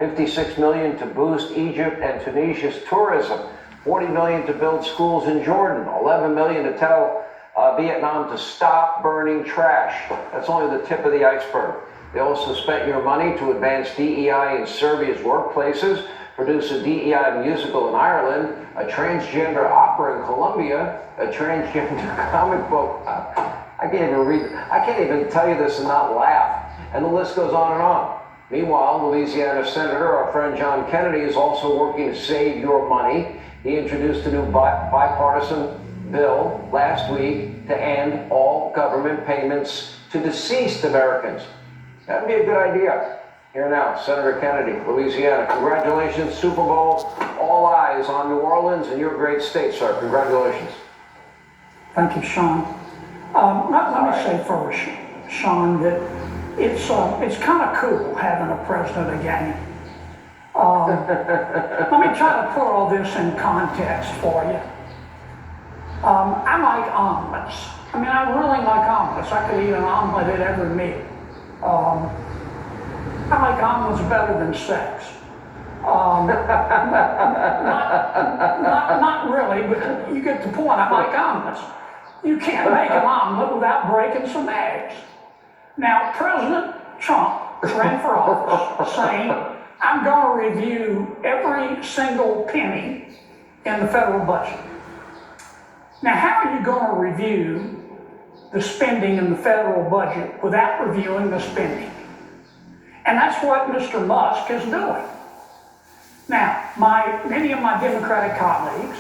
$56 million to boost Egypt and Tunisia's tourism, $40 million to build schools in Jordan, $11 million to tell Vietnam to stop burning trash. That's only the tip of the iceberg. They also spent your money to advance DEI in Serbia's workplaces, produce a DEI musical in Ireland, a transgender opera in Colombia, a transgender comic book. I can't even tell you this and not laugh. And the list goes on and on. Meanwhile, Louisiana Senator, our friend John Kennedy, is also working to save your money. He introduced a new bipartisan bill last week to end all government payments to deceased Americans. That'd be a good idea. Here now, Senator Kennedy, Louisiana. Congratulations, Super Bowl. All eyes on New Orleans and your great state, sir. Congratulations. Thank you, Sean. Let me say first, Sean, that it's kind of cool having a president again. Let me try to put all this in context for you. I like omelets. I mean, I really like omelets. I could eat an omelet at every meal. I like omelets better than sex. Not really, but you get the point. I like omelets. You can't make an omelet without breaking some eggs. Now, President Trump ran for office saying, I'm going to review every single penny in the federal budget. Now, how are you going to review the spending in the federal budget without reviewing the spending? And that's what Mr. Musk is doing. Now, many of my Democratic colleagues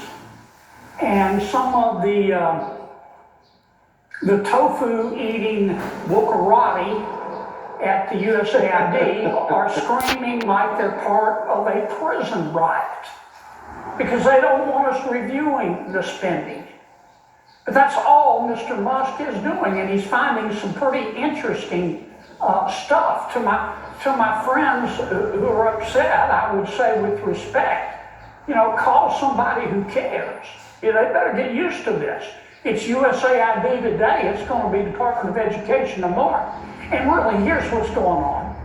and some of the tofu-eating Wokarati at the USAID are screaming like they're part of a prison riot because they don't want us reviewing the spending. But that's all Mr. Musk is doing, and he's finding some pretty interesting stuff. To my friends who are upset, I would say with respect, call somebody who cares. They better get used to this. It's USAID today, it's going to be Department of Education tomorrow. And really, here's what's going on.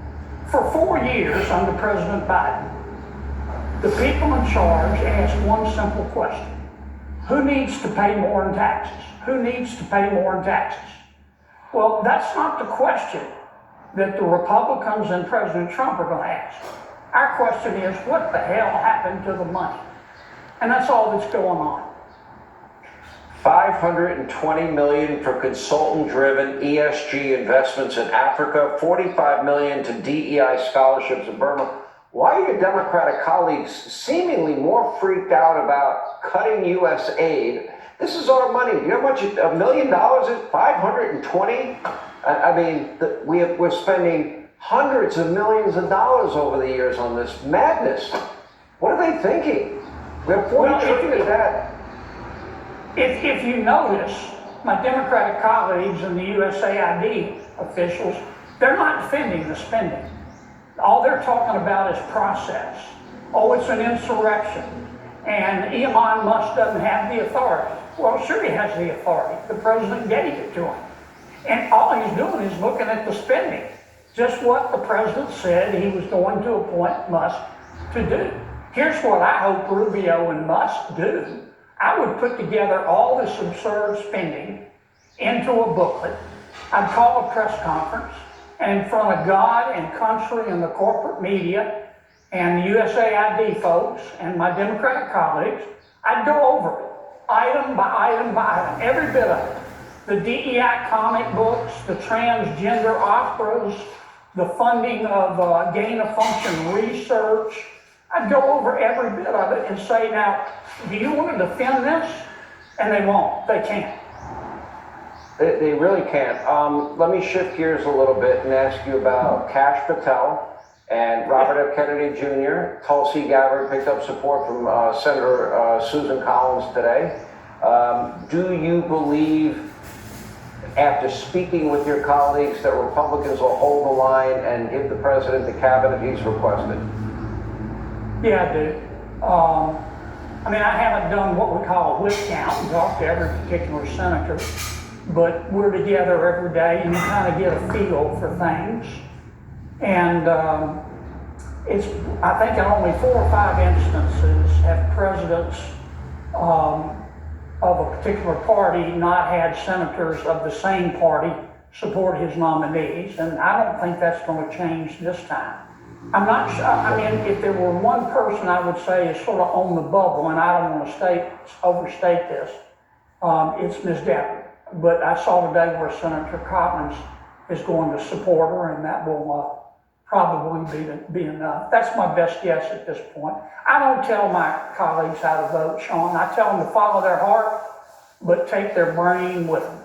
For 4 years under President Biden, the people in charge asked one simple question. Who needs to pay more in taxes? Who needs to pay more in taxes? Well, that's not the question that the Republicans and President Trump are going to ask. Our question is, what the hell happened to the money? And that's all that's going on. $520 million for consultant-driven ESG investments in Africa, $45 million to DEI scholarships in Burma. Why are your Democratic colleagues seemingly more freaked out about cutting U.S. aid? This is our money. You know how much $1 million is? 520? I mean, we're spending hundreds of millions of dollars over the years on this madness. What are they thinking? We have $40 trillion of that. If you notice, my Democratic colleagues and the USAID officials, they're not defending the spending. All they're talking about is process. Oh, it's an insurrection. And Elon Musk doesn't have the authority. Well, sure he has the authority. The president gave it to him. And all he's doing is looking at the spending. Just what the president said he was going to appoint Musk to do. Here's what I hope Rubio and Musk do. I would put together all this absurd spending into a booklet. I'd call a press conference, and in front of God and country and the corporate media and the USAID folks and my Democratic colleagues, I'd go over it, item by item by item, every bit of it. The DEI comic books, the transgender operas, the funding of gain-of-function research. I'd go over every bit of it and say, now, do you want to defend this? And they won't. They can't. They really can't. Let me shift gears a little bit and ask you about Kash Patel and Robert F. Kennedy Jr. Tulsi Gabbard picked up support from Senator Susan Collins today. Do you believe, after speaking with your colleagues, that Republicans will hold the line and give the president the cabinet he's requested? Yeah, I do. I mean, I haven't done what we call a whip count and talked to every particular senator, but we're together every day and you kind of get a feel for things. And I think in only 4 or 5 instances have presidents of a particular party not had senators of the same party support his nominees, and I don't think that's going to change this time. I'm not sure, I mean, if there were one person I would say is sort of on the bubble, and I don't want to overstate this, it's Ms. Deppard. But I saw today where Senator Collins is going to support her, and that will probably be enough. That's my best guess at this point. I don't tell my colleagues how to vote, Sean. I tell them to follow their heart, but take their brain with them.